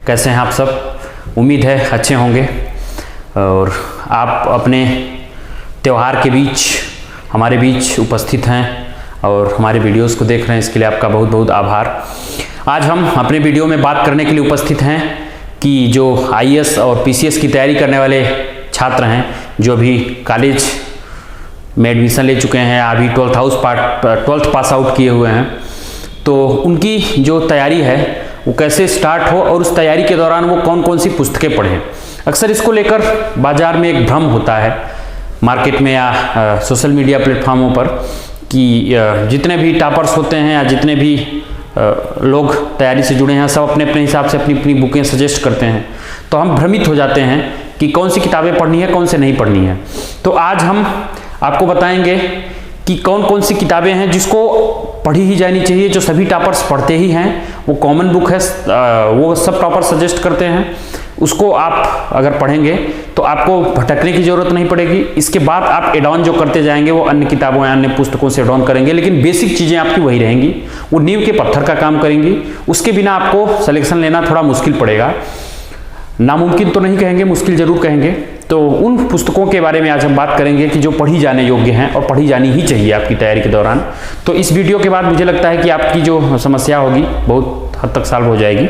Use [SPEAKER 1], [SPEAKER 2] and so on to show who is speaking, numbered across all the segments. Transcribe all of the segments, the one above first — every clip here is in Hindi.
[SPEAKER 1] कैसे हैं आप सब? उम्मीद है अच्छे होंगे और आप अपने त्यौहार के बीच हमारे बीच उपस्थित हैं और हमारे वीडियोस को देख रहे हैं। इसके लिए आपका बहुत बहुत आभार। आज हम अपने वीडियो में बात करने के लिए उपस्थित हैं कि जो आईएएस और पीसीएस की तैयारी करने वाले छात्र हैं, जो अभी कॉलेज में एडमिशन ले चुके हैं, अभी 12th पास आउट किए हुए हैं, तो उनकी जो तैयारी है वो कैसे स्टार्ट हो और उस तैयारी के दौरान वो कौन कौन सी पुस्तकें पढ़ें। अक्सर इसको लेकर बाज़ार में एक भ्रम होता है मार्केट में या सोशल मीडिया प्लेटफॉर्मों पर कि जितने भी टॉपर्स होते हैं या जितने भी लोग तैयारी से जुड़े हैं, सब अपने अपने हिसाब से अपनी अपनी बुकें सजेस्ट करते हैं। तो हम भ्रमित हो जाते हैं कि कौन सी किताबें पढ़नी है, कौन से नहीं पढ़नी है। तो आज हम आपको बताएंगे कि कौन कौन सी किताबें हैं जिसको पढ़ी ही जानी चाहिए, जो सभी टॉपर्स पढ़ते ही हैं। वो कॉमन बुक है, वो सब टॉपर्स सजेस्ट करते हैं। उसको आप अगर पढ़ेंगे तो आपको भटकने की जरूरत नहीं पड़ेगी। इसके बाद आप एड ऑन जो करते जाएंगे वो अन्य किताबों या अन्य पुस्तकों से एड ऑन करेंगे, लेकिन बेसिक चीज़ें आपकी वही रहेंगी, वो नींव के पत्थर का काम करेंगी। उसके बिना आपको सिलेक्शन लेना थोड़ा मुश्किल पड़ेगा। नामुमकिन तो नहीं कहेंगे, मुश्किल जरूर कहेंगे। तो उन पुस्तकों के बारे में आज हम बात करेंगे कि जो पढ़ी जाने योग्य हैं और पढ़ी जानी ही चाहिए आपकी तैयारी के दौरान। तो इस वीडियो के बाद मुझे लगता है कि आपकी जो समस्या होगी बहुत हद तक सॉल्व हो जाएगी।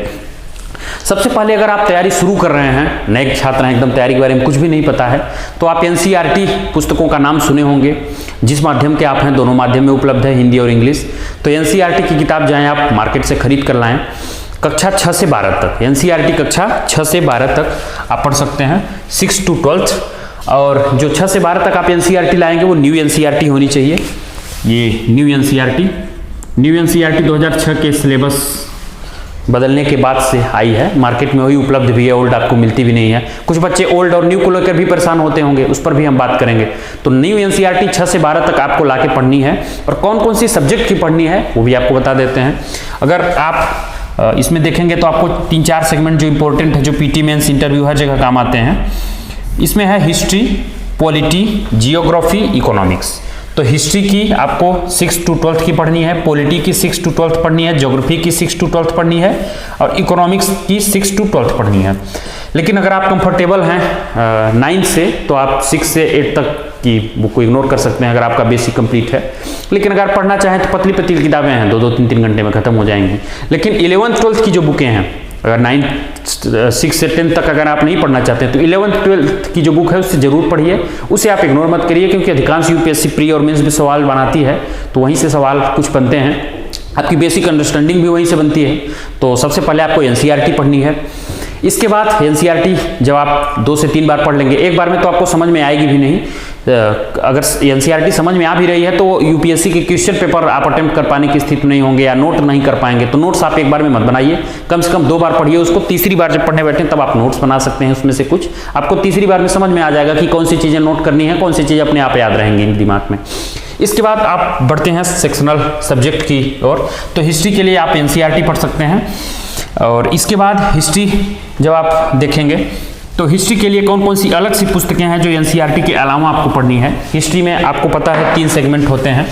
[SPEAKER 1] सबसे पहले अगर आप तैयारी शुरू कर रहे हैं, नए छात्र हैं, एकदम तैयारी के बारे में कुछ भी नहीं पता है, तो आप एनसीईआरटी पुस्तकों का नाम सुने होंगे। जिस माध्यम के आप हैं, दोनों माध्यम में उपलब्ध है, हिंदी और इंग्लिश। तो एनसीईआरटी की किताब जाएँ आप मार्केट से खरीद कर लाएँ। कक्षा 6 से 12 तक, एनसीईआरटी कक्षा 6 से 12 तक आप पढ़ सकते हैं, 6 to 12। और जो 6 से 12 तक आप एनसीईआरटी लाएंगे वो न्यू एनसीईआरटी होनी चाहिए। ये न्यू एनसीईआरटी 2006 के सिलेबस बदलने के बाद से आई है। मार्केट में वही उपलब्ध भी है, ओल्ड आपको मिलती भी नहीं है। कुछ बच्चे ओल्ड और न्यू को लेकर भी परेशान होते होंगे, उस पर भी हम बात करेंगे। तो न्यू एनसीईआरटी 6 से 12 तक आपको लाके पढ़नी है। और कौन कौन सी सब्जेक्ट की पढ़नी है वो भी आपको बता देते हैं। अगर आप इसमें देखेंगे तो आपको 3-4 सेगमेंट जो इंपॉर्टेंट है, जो पीटी मेंस इंटरव्यू हर जगह काम आते हैं। इसमें है हिस्ट्री, पॉलिटी, जियोग्राफी, इकोनॉमिक्स। तो हिस्ट्री की आपको 6 to 12 की पढ़नी है, पॉलिटी की 6 to 12 पढ़नी है, ज्योग्राफी की 6 to 12 पढ़नी है और इकोनॉमिक्स की 6 to 12 पढ़नी है। लेकिन अगर आप कंफर्टेबल हैं 9 से, तो आप 6 से 8 तक की बुक को इग्नोर कर सकते हैं अगर आपका बेसिक कंप्लीट है। लेकिन अगर पढ़ना चाहें तो पतली पतली किताबें हैं, 2-2, 3-3 घंटे में खत्म हो जाएंगी। लेकिन 11th 12th की जो बुकें हैं, अगर 6 से 10 तक अगर आप नहीं पढ़ना चाहते तो 11th 12th की जो बुक है उससे जरूर पढ़िए। उसे आप इग्नोर मत करिए, क्योंकि अधिकांश यूपीएससी प्री और मेंस भी सवाल बनाती है, तो वहीं से सवाल कुछ बनते हैं, आपकी बेसिक अंडरस्टैंडिंग भी वहीं से बनती है। तो सबसे पहले आपको एनसीईआरटी पढ़नी है। इसके बाद एनसीईआरटी जब आप 2 से 3 बार पढ़ लेंगे, एक बार में तो आपको समझ में आएगी भी नहीं। अगर एनसीईआरटी समझ में आ भी रही है तो यूपीएससी के क्वेश्चन पेपर आप अटेम्प्ट कर पाने की स्थिति में नहीं होंगे या नोट नहीं कर पाएंगे। तो नोट्स आप एक बार में मत बनाइए, कम से कम 2 बार पढ़िए उसको। तीसरी बार जब पढ़ने बैठे तब आप नोट्स बना सकते हैं। उसमें से कुछ आपको तीसरी बार में समझ में आ जाएगा कि कौन सी चीज़ें नोट करनी है, कौन सी चीज़ अपने आप याद रहेंगी दिमाग में। इसके बाद आप बढ़ते हैं सेक्शनल सब्जेक्ट की ओर। तो हिस्ट्री के लिए आप एनसीईआरटी पढ़ सकते हैं। और इसके बाद हिस्ट्री जब आप देखेंगे तो हिस्ट्री के लिए कौन कौन सी अलग सी पुस्तकें हैं जो एनसीईआरटी के अलावा आपको पढ़नी है। हिस्ट्री में आपको पता है 3 सेगमेंट होते हैं।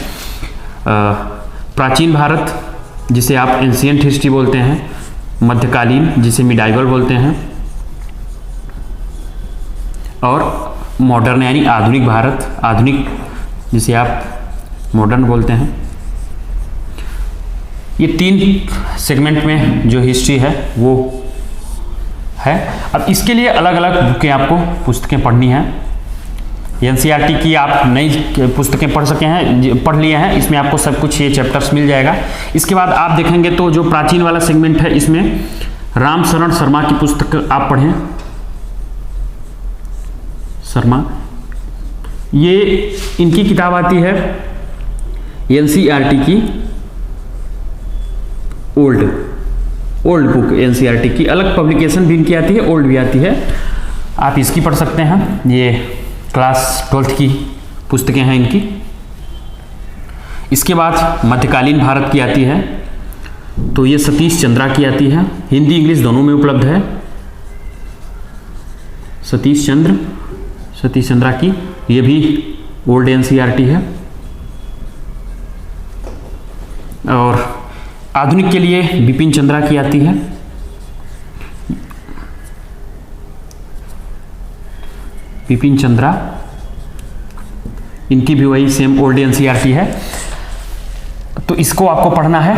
[SPEAKER 1] प्राचीन भारत, जिसे आप एंशिएंट हिस्ट्री बोलते हैं, मध्यकालीन, जिसे मिडाइवल बोलते हैं, और मॉडर्न यानी आधुनिक भारत, आधुनिक, जिसे आप मॉडर्न बोलते हैं। ये 3 सेगमेंट में जो हिस्ट्री है वो है। अब इसके लिए अलग अलग बुकें आपको पुस्तकें पढ़नी है। एनसीईआरटी की आप नई पुस्तकें पढ़ लिए हैं, इसमें आपको सब कुछ ये चैप्टर्स मिल जाएगा। इसके बाद आप देखेंगे तो जो प्राचीन वाला सेगमेंट है, इसमें रामशरण शर्मा की पुस्तक आप पढ़ें। शर्मा, ये इनकी किताब आती है एनसीईआरटी की ओल्ड बुक। एनसीईआरटी की अलग पब्लिकेशन भी इनकी आती है, ओल्ड भी आती है, आप इसकी पढ़ सकते हैं। ये क्लास 12th की पुस्तकें हैं इनकी। इसके बाद मध्यकालीन भारत की आती है, तो ये सतीश चंद्रा की आती है, हिंदी इंग्लिश दोनों में उपलब्ध है। सतीश चंद्रा की, ये भी ओल्ड एनसीईआरटी है। और आधुनिक के लिए बिपिन चंद्रा की आती है। बिपिन चंद्रा, इनकी भी वही सेम ओल्ड एनसीईआरटी है, तो इसको आपको पढ़ना है।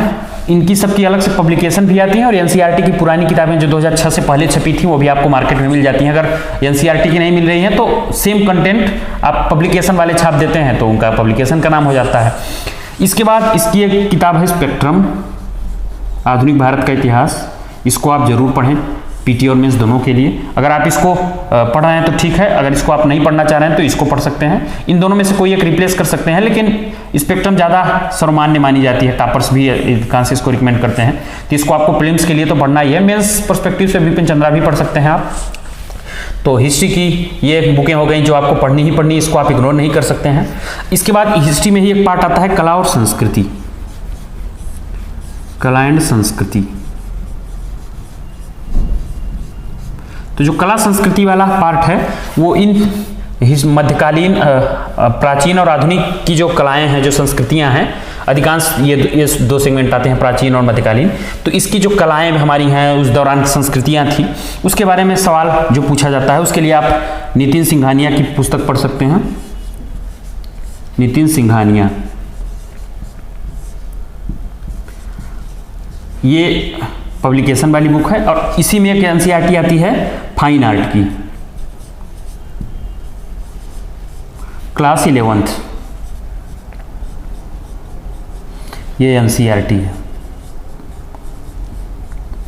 [SPEAKER 1] इनकी सबकी अलग से पब्लिकेशन भी आती है और एनसीईआरटी की पुरानी किताबें जो 2006 से पहले छपी थी वो भी आपको मार्केट में मिल जाती हैं। अगर एनसीईआरटी की नहीं मिल रही है तो सेम कंटेंट आप पब्लिकेशन वाले छाप देते हैं तो उनका पब्लिकेशन का नाम हो जाता है। इसके बाद इसकी एक किताब है स्पेक्ट्रम, आधुनिक भारत का इतिहास, इसको आप जरूर पढ़ें, पीटी और मेंस दोनों के लिए। अगर आप इसको पढ़ रहे हैं तो ठीक है, अगर इसको आप नहीं पढ़ना चाह रहे हैं तो इसको पढ़ सकते हैं। इन दोनों में से कोई एक रिप्लेस कर सकते हैं, लेकिन स्पेक्ट्रम ज़्यादा सर्वमान्य मानी जाती है, टॉपर्स भी अधिकांश इसको रिकमेंड करते हैं, तो इसको आपको प्रीलिम्स के लिए तो पढ़ना ही है। मेंस पर्सपेक्टिव से बिपिन चंद्रा भी पढ़ सकते हैं आप। तो हिस्ट्री की ये बुकें हो गई जो आपको पढ़नी ही पढ़नी, इसको आप इग्नोर नहीं कर सकते हैं। इसके बाद हिस्ट्री में ही एक पार्ट आता है कला और संस्कृति, कला एंड संस्कृति। तो जो कला संस्कृति वाला पार्ट है वो इन मध्यकालीन, प्राचीन और आधुनिक की जो कलाएं हैं, जो संस्कृतियां हैं, अधिकांश ये दो सेगमेंट आते हैं, प्राचीन और मध्यकालीन। तो इसकी जो कलाएं हमारी हैं, उस दौरान संस्कृतियां थी, उसके बारे में सवाल जो पूछा जाता है, उसके लिए आप नितिन सिंघानिया की पुस्तक पढ़ सकते हैं। नितिन सिंघानिया, ये पब्लिकेशन वाली बुक है और इसी में एक एनसीईआरटी आती है फाइन आर्ट की, क्लास 11th, ये एनसीईआरटी है।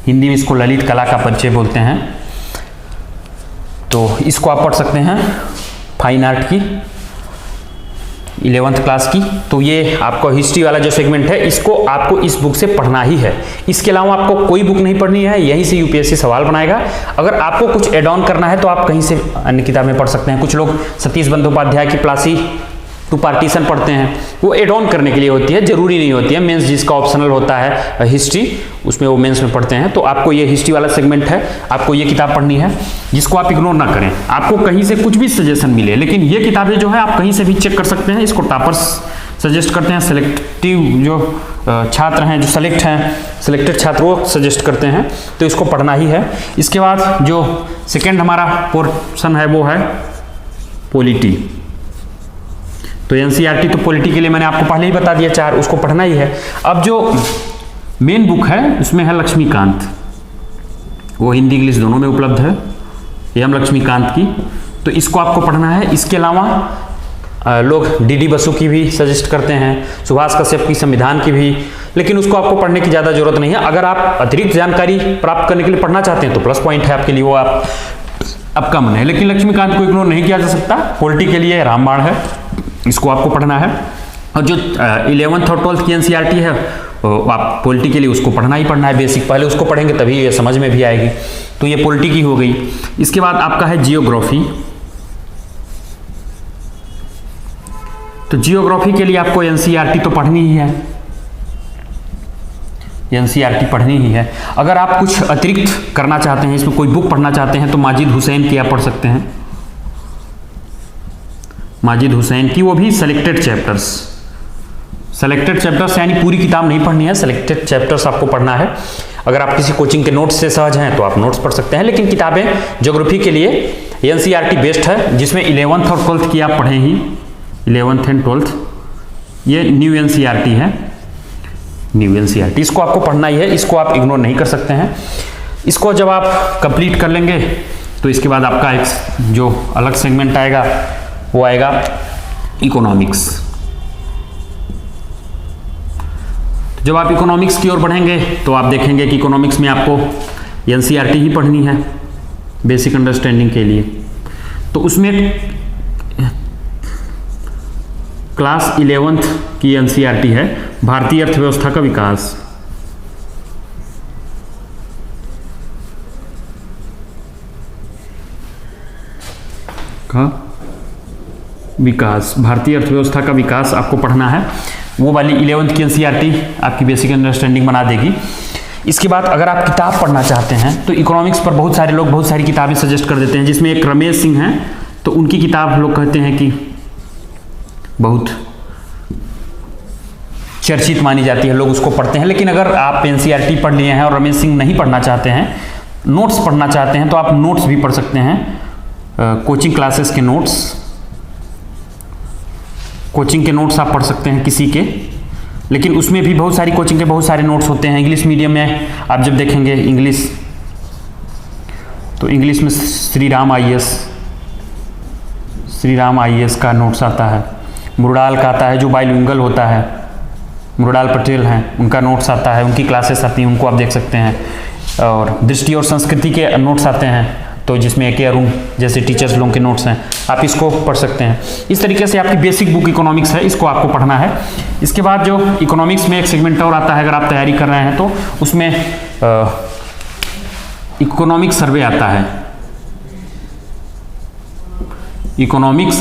[SPEAKER 1] हिंदी में इसको ललित कला का परिचय बोलते हैं, तो इसको आप पढ़ सकते हैं, फाइन आर्ट की 11th क्लास की। तो ये आपको हिस्ट्री वाला जो सेगमेंट है इसको आपको इस बुक से पढ़ना ही है। इसके अलावा आपको कोई बुक नहीं पढ़नी है, यहीं से यूपीएससी सवाल बनाएगा। अगर आपको कुछ एड ऑन करना है तो आप कहीं से अन्य किताबें पढ़ सकते हैं। कुछ लोग सतीश बंदोपाध्याय की प्लासी टू पार्टीशन पढ़ते हैं, वो एड ऑन करने के लिए होती है, जरूरी नहीं होती है। मेंस जिसका ऑप्शनल होता है हिस्ट्री, उसमें वो मेंस में पढ़ते हैं। तो आपको ये हिस्ट्री वाला सेगमेंट है, आपको ये किताब पढ़नी है, जिसको आप इग्नोर ना करें। आपको कहीं से कुछ भी सजेशन मिले, लेकिन ये किताबें जो है आप कहीं से भी चेक कर सकते हैं। इसको टॉपर्स सजेस्ट करते हैं, सेलेक्टिव जो छात्र हैं, जो सेलेक्टेड छात्र वो सजेस्ट करते हैं, तो इसको पढ़ना ही है। इसके बाद जो सेकेंड हमारा पोर्शन है वो है पॉलिटी। तो एनसीईआरटी तो पॉलिटी के लिए मैंने आपको पहले ही बता दिया, 4, उसको पढ़ना ही है। अब जो मेन बुक है उसमें है लक्ष्मीकांत, वो हिंदी इंग्लिश दोनों में उपलब्ध है, एम लक्ष्मीकांत की, तो इसको आपको पढ़ना है। इसके अलावा लोग डीडी बसु की भी सजेस्ट करते हैं, सुभाष कश्यप की संविधान की भी, लेकिन उसको आपको पढ़ने की ज़्यादा जरूरत नहीं है। अगर आप अतिरिक्त जानकारी प्राप्त करने के लिए पढ़ना चाहते हैं तो प्लस पॉइंट है आपके लिए, वो आपका मन है। लेकिन लक्ष्मीकांत को इग्नोर नहीं किया जा सकता। पॉलिटी के लिए रामबाण है, इसको आपको पढ़ना है। और जो 11th और 12th की एनसीईआरटी है आप पॉलिटी के लिए उसको पढ़ना ही पढ़ना है, बेसिक। पहले उसको पढ़ेंगे तभी ये समझ में भी आएगी। तो ये पॉलिटी की हो गई। इसके बाद आपका है जियोग्राफी। तो जियोग्राफी के लिए आपको एनसीईआरटी तो पढ़नी ही है, एनसीईआरटी पढ़नी ही है। अगर आप कुछ अतिरिक्त करना चाहते हैं, इसमें कोई बुक पढ़ना चाहते हैं, तो माजिद हुसैन की आप पढ़ सकते हैं, माजिद हुसैन की, वो भी सेलेक्टेड चैप्टर्स यानी पूरी किताब नहीं पढ़नी है, सेलेक्टेड चैप्टर्स आपको पढ़ना है। अगर आप किसी कोचिंग के नोट्स से सहज हैं तो आप नोट्स पढ़ सकते हैं, लेकिन किताबें ज्योग्राफी के लिए एनसीईआरटी बेस्ट है, जिसमें 11th और 12th की आप पढ़ें ही, 11th एंड 12th। ये न्यू एनसीईआरटी है, न्यू एनसीईआरटी, इसको आपको पढ़ना ही है, इसको आप इग्नोर नहीं कर सकते हैं। इसको जब आप कंप्लीट कर लेंगे तो इसके बाद आपका एक जो अलग सेगमेंट आएगा वो आएगा इकोनॉमिक्स। जब आप इकोनॉमिक्स की ओर बढ़ेंगे तो आप देखेंगे कि इकोनॉमिक्स में आपको एनसीईआरटी ही पढ़नी है बेसिक अंडरस्टैंडिंग के लिए। तो उसमें क्लास 11th की एनसीईआरटी है भारतीय अर्थव्यवस्था का विकास। भारतीय अर्थव्यवस्था का विकास आपको पढ़ना है। वो वाली 11th की एनसीईआरटी आपकी बेसिक अंडरस्टैंडिंग बना देगी। इसके बाद अगर आप किताब पढ़ना चाहते हैं तो इकोनॉमिक्स पर बहुत सारे लोग बहुत सारी किताबें सजेस्ट कर देते हैं, जिसमें एक रमेश सिंह हैं, तो उनकी किताब लोग कहते हैं कि बहुत चर्चित मानी जाती है, लोग उसको पढ़ते हैं। लेकिन अगर आप एनसीईआरटी पढ़ लिए हैं और रमेश सिंह नहीं पढ़ना चाहते हैं, नोट्स पढ़ना चाहते हैं, तो आप नोट्स भी पढ़ सकते हैं। कोचिंग क्लासेस के नोट्स, कोचिंग के नोट्स आप पढ़ सकते हैं किसी के, लेकिन उसमें भी बहुत सारी कोचिंग के बहुत सारे नोट्स होते हैं। इंग्लिश मीडियम में आप जब देखेंगे इंग्लिश, तो इंग्लिश में श्री राम आईएएस का नोट्स आता है, मुरडाल का आता है जो बाइलिंगुअल होता है, मुरडाल पटेल हैं, उनका नोट्स आता है, उनकी क्लासेस आती हैं, उनको आप देख सकते हैं। और दृष्टि और संस्कृति के नोट्स आते हैं, तो जिसमें ए के अरुण जैसे टीचर्स लोगों के नोट्स हैं, आप इसको पढ़ सकते हैं। इस तरीके से आपकी बेसिक बुक इकोनॉमिक्स है, इसको आपको पढ़ना है। इसके बाद जो इकोनॉमिक्स में एक सेगमेंट और आता है, अगर आप तैयारी कर रहे हैं तो उसमें इकोनॉमिक सर्वे आता है। इकोनॉमिक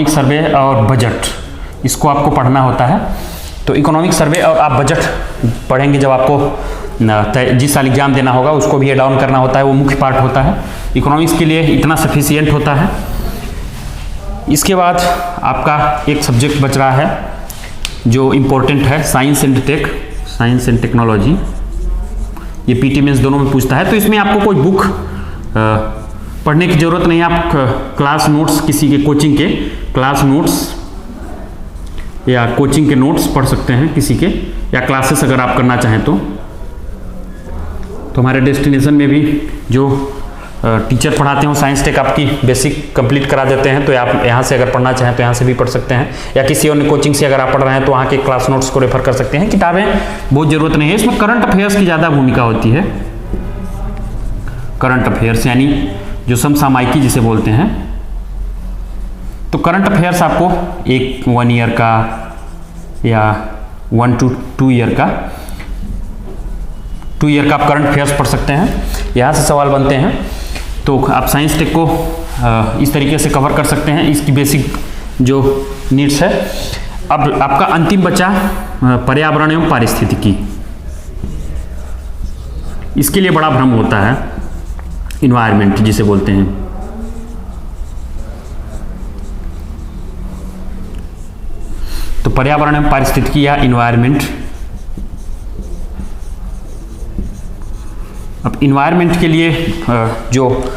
[SPEAKER 1] सर्वे और बजट, इसको आपको पढ़ना होता है। तो इकोनॉमिक सर्वे और आप बजट पढ़ेंगे जब आपको जिस साल एग्जाम देना होगा उसको भी एड ऑन करना होता है, वो मुख्य पार्ट होता है। इकोनॉमिक्स के लिए इतना सफिशिएंट होता है। इसके बाद आपका एक सब्जेक्ट बच रहा है जो इम्पोर्टेंट है, साइंस एंड टेक्नोलॉजी। ये पीटी मेंस दोनों में पूछता है। तो इसमें आपको कोई बुक पढ़ने की जरूरत नहीं है। आप क्लास नोट्स, किसी के कोचिंग के क्लास नोट्स या कोचिंग के नोट्स पढ़ सकते हैं किसी के, या क्लासेस अगर आप करना चाहें तो हमारे डेस्टिनेशन में भी जो टीचर पढ़ाते हैं साइंस टेक आपकी बेसिक कंप्लीट करा देते हैं। तो आप यहाँ से अगर पढ़ना चाहें तो यहाँ से भी पढ़ सकते हैं, या किसी अन्य कोचिंग से अगर आप पढ़ रहे हैं तो वहाँ के क्लास नोट्स को रेफर कर सकते हैं। किताबें बहुत ज़रूरत नहीं है, इसमें करंट अफेयर्स की ज़्यादा भूमिका होती है। करंट अफेयर्स यानी जो समसामयिकी जिसे बोलते हैं। तो करंट अफेयर्स आपको 1 ईयर का या 1 to 2 ईयर का, 2 ईयर का आप करंट अफेयर्स पढ़ सकते हैं। यहाँ से सवाल बनते हैं, तो आप साइंस टेक को इस तरीके से कवर कर सकते हैं। इसकी बेसिक जो नीड्स है। अब आपका अंतिम बचा पर्यावरण एवं पारिस्थितिकी। इसके लिए बड़ा भ्रम होता है, इन्वायरमेंट जिसे बोलते हैं। तो पर्यावरण एवं पारिस्थितिकी या इन्वायरमेंट। अब इन्वायरमेंट के लिए जो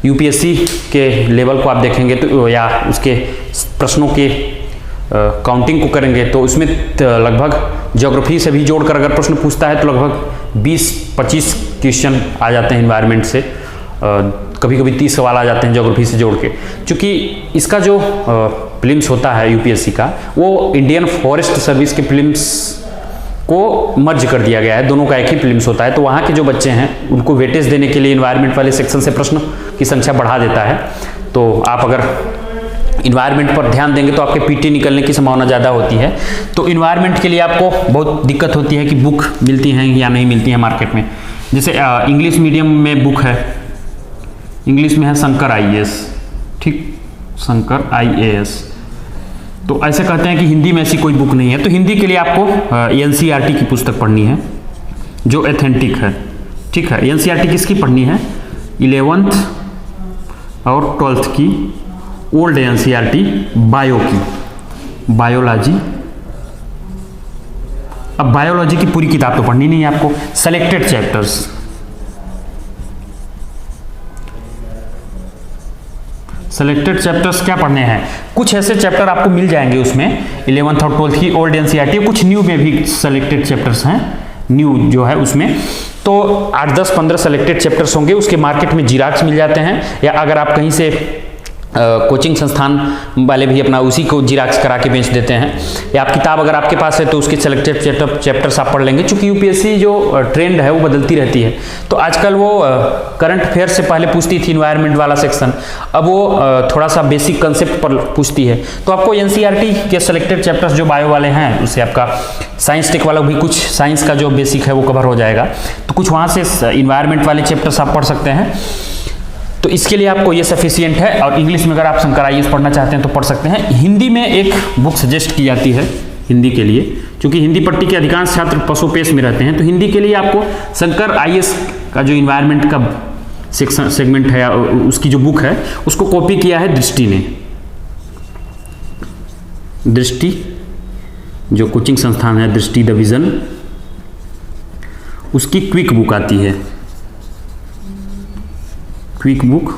[SPEAKER 1] यूपीएससी के लेवल को आप देखेंगे तो, या उसके प्रश्नों के काउंटिंग को करेंगे तो उसमें लगभग ज्योग्राफी से भी जोड़कर अगर प्रश्न पूछता है तो लगभग 20-25 क्वेश्चन आ जाते हैं इन्वायरमेंट से। कभी कभी 30 सवाल आ जाते हैं ज्योग्राफी से जोड़ के। चूँकि इसका जो प्रीलिम्स होता है यूपीएससी का, वो इंडियन फॉरेस्ट सर्विस के प्रीलिम्स को मर्ज कर दिया गया है, दोनों का एक ही प्रीलिम्स होता है। तो वहाँ के जो बच्चे हैं उनको वेटेज देने के लिए इन्वायरमेंट वाले सेक्शन से प्रश्न की संख्या बढ़ा देता है। तो आप अगर इन्वायरमेंट पर ध्यान देंगे तो आपके पीटी निकलने की संभावना ज़्यादा होती है। तो इन्वायरमेंट के लिए आपको बहुत दिक्कत होती है कि बुक मिलती हैं या नहीं मिलती हैं मार्केट में। जैसे इंग्लिश मीडियम में बुक है, इंग्लिश में है शंकर आईएएस, ठीक, शंकर आईएएस। तो ऐसे कहते हैं कि हिंदी में ऐसी कोई बुक नहीं है। तो हिंदी के लिए आपको एनसीईआरटी की पुस्तक पढ़नी है जो एथेंटिक है, ठीक है। एनसीईआरटी किसकी पढ़नी है? 11th और 12th की ओल्ड एनसीईआरटी बायो की, बायोलॉजी। अब बायोलॉजी की पूरी किताब तो पढ़नी नहीं है आपको, सेलेक्टेड चैप्टर्स। सेलेक्टेड चैप्टर्स क्या पढ़ने हैं? कुछ ऐसे चैप्टर आपको मिल जाएंगे उसमें 11th और 12th की ओल्ड एनसीईआरटी, कुछ न्यू में भी सेलेक्टेड चैप्टर्स हैं, न्यू जो है उसमें। तो 8, 10, 15 सेलेक्टेड चैप्टर्स होंगे। उसके मार्केट में जीराक्स मिल जाते हैं, या अगर आप कहीं से कोचिंग संस्थान वाले भी अपना उसी को जीराक्स करा के बेच देते हैं, या आप किताब अगर आपके पास है तो उसके सेलेक्टेड चैप्टर्स आप पढ़ लेंगे। चूंकि यूपीएससी जो ट्रेंड है वो बदलती रहती है। तो आजकल वो करंट अफेयर से पहले पूछती थी इन्वायरमेंट वाला सेक्शन, अब वो थोड़ा सा बेसिक कंसेप्ट पर पूछती है। तो आपको एनसीईआरटी के सेलेक्टेड चैप्टर्स जो बायो वाले हैं, उससे आपका साइंस टेक वाला भी कुछ साइंस का जो बेसिक है वो कवर हो जाएगा। तो कुछ वहाँ से इन्वायरमेंट वाले चैप्टर्स आप पढ़ सकते हैं। तो इसके लिए आपको ये सफिशिएंट है। और इंग्लिश में अगर आप शंकर आईएएस पढ़ना चाहते हैं तो पढ़ सकते हैं। हिंदी में एक बुक सजेस्ट की जाती है हिंदी के लिए, क्योंकि हिंदी पट्टी के अधिकांश छात्र पशुपेश में रहते हैं। तो हिंदी के लिए आपको शंकर आईएएस का जो इन्वायरमेंट का सेगमेंट है, उसकी जो बुक है उसको कॉपी किया है दृष्टि ने। दृष्टि जो कोचिंग संस्थान है, दृष्टि द विजन, उसकी क्विक बुक आती है, क्विक बुक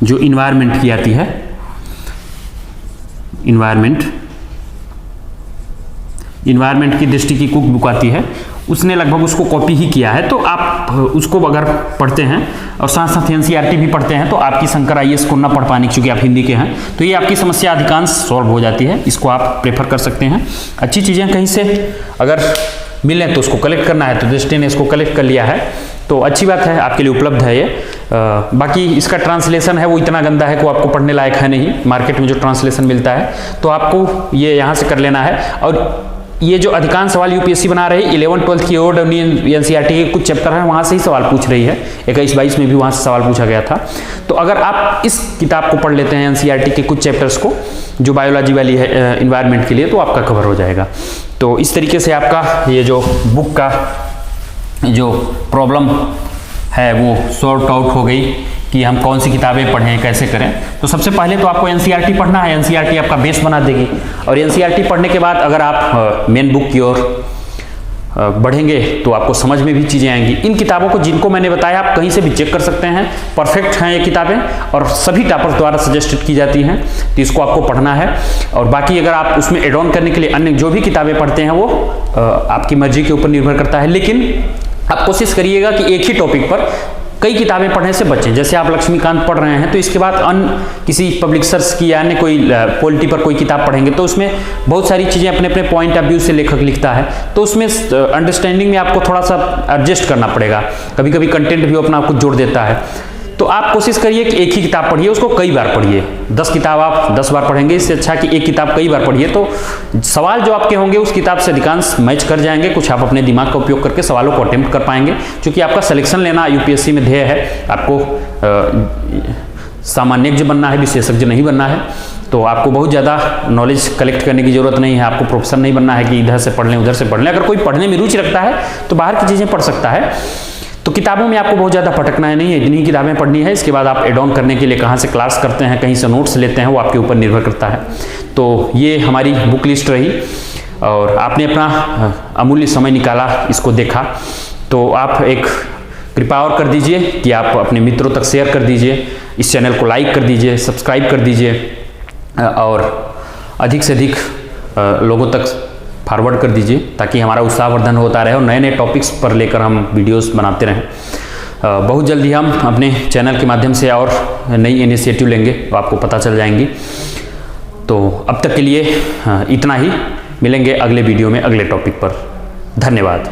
[SPEAKER 1] जो इन्वायरमेंट की आती है, इन्वायरमेंट की दृष्टि की कुक बुक आती है, उसने लगभग उसको कॉपी ही किया है। तो आप उसको अगर पढ़ते हैं और साथ साथ एनसीईआरटी भी पढ़ते हैं तो आपकी शंकर आईएएस को ना पढ़ पाने, क्योंकि आप हिंदी के हैं, तो ये आपकी समस्या अधिकांश सॉल्व हो जाती है। इसको आप प्रेफर कर सकते हैं। अच्छी चीज़ें कहीं से अगर मिलें तो उसको कलेक्ट करना है, तो दृष्टि ने इसको कलेक्ट कर लिया है, तो अच्छी बात है, आपके लिए उपलब्ध है ये। बाकी इसका ट्रांसलेशन है वो इतना गंदा है कि आपको पढ़ने लायक है नहीं। मार्केट में जो ट्रांसलेशन मिलता है तो आपको ये यहाँ से कर लेना है। और ये जो अधिकांश सवाल यूपीएससी बना रही है 11-12 की और एनसीईआरटी के कुछ चैप्टर हैं वहाँ से ही सवाल पूछ रही है। 21-22 में भी वहाँ से सवाल पूछा गया था। तो अगर आप इस किताब को पढ़ लेते हैं एनसीईआरटी के कुछ चैप्टर्स को जो बायोलॉजी वाली है इन्वायरमेंट के लिए, तो आपका कवर हो जाएगा। तो इस तरीके से आपका ये जो बुक का जो प्रॉब्लम है वो सॉर्ट आउट हो गई कि हम कौन सी किताबें पढ़ें, कैसे करें। तो सबसे पहले तो आपको एनसीईआरटी पढ़ना है। एनसीईआरटी आपका बेस बना देगी, और एनसीईआरटी पढ़ने के बाद अगर आप मेन बुक की ओर बढ़ेंगे तो आपको समझ में भी चीज़ें आएंगी। इन किताबों को जिनको मैंने बताया आप कहीं से भी चेक कर सकते हैं, परफेक्ट हैं ये किताबें और सभी टॉपर्स द्वारा सजेस्टेड की जाती हैं, तो इसको आपको पढ़ना है। और बाकी अगर आप उसमें एड ऑन करने के लिए अन्य जो भी किताबें पढ़ते हैं वो आपकी मर्जी के ऊपर निर्भर करता है, लेकिन आप कोशिश करिएगा कि एक ही टॉपिक पर कई किताबें पढ़ने से बचें। जैसे आप लक्ष्मीकांत पढ़ रहे हैं तो इसके बाद अन्य किसी पब्लिशर्स की या अन्य कोई पॉलिटी पर कोई किताब पढ़ेंगे तो उसमें बहुत सारी चीज़ें अपने अपने पॉइंट ऑफ व्यू से लेखक लिखता है, तो उसमें अंडरस्टैंडिंग में आपको थोड़ा सा एडजस्ट करना पड़ेगा। कभी कभी कंटेंट भी अपना कुछ जोड़ देता है। तो आप कोशिश करिए कि एक ही किताब पढ़िए, उसको कई बार पढ़िए। 10 किताब आप 10 बार पढ़ेंगे, इससे अच्छा कि एक किताब कई बार पढ़िए, तो सवाल जो आपके होंगे उस किताब से अधिकांश मैच कर जाएंगे। कुछ आप अपने दिमाग का उपयोग करके सवालों को अटेम्प्ट कर पाएंगे, क्योंकि आपका सिलेक्शन लेना यूपीएससी में ध्येय है। आपको सामान्यज्ञ बनना है, विशेषज्ञ नहीं बनना है। तो आपको बहुत ज़्यादा नॉलेज कलेक्ट करने की जरूरत नहीं है। आपको प्रोफेसर नहीं बनना है कि इधर से पढ़ लें उधर से पढ़ लें। अगर कोई पढ़ने में रुचि रखता है तो बाहर की चीज़ें पढ़ सकता है। तो किताबों में आपको बहुत ज़्यादा भटकना है नहीं है, इतनी किताबें पढ़नी है। इसके बाद आप एड ऑन करने के लिए कहाँ से क्लास करते हैं, कहीं से नोट्स लेते हैं, वो आपके ऊपर निर्भर करता है। तो ये हमारी बुक लिस्ट रही और आपने अपना अमूल्य समय निकाला, इसको देखा, तो आप एक कृपा और कर दीजिए कि आप अपने मित्रों तक शेयर कर दीजिए, इस चैनल को लाइक कर दीजिए, सब्सक्राइब कर दीजिए और अधिक से अधिक लोगों तक फॉरवर्ड कर दीजिए, ताकि हमारा उत्साहवर्धन होता रहे और नए नए टॉपिक्स पर लेकर हम वीडियोस बनाते रहें। बहुत जल्दी हम अपने चैनल के माध्यम से और नई इनिशिएटिव लेंगे, तो आपको पता चल जाएंगी। तो अब तक के लिए इतना ही, मिलेंगे अगले वीडियो में अगले टॉपिक पर। धन्यवाद।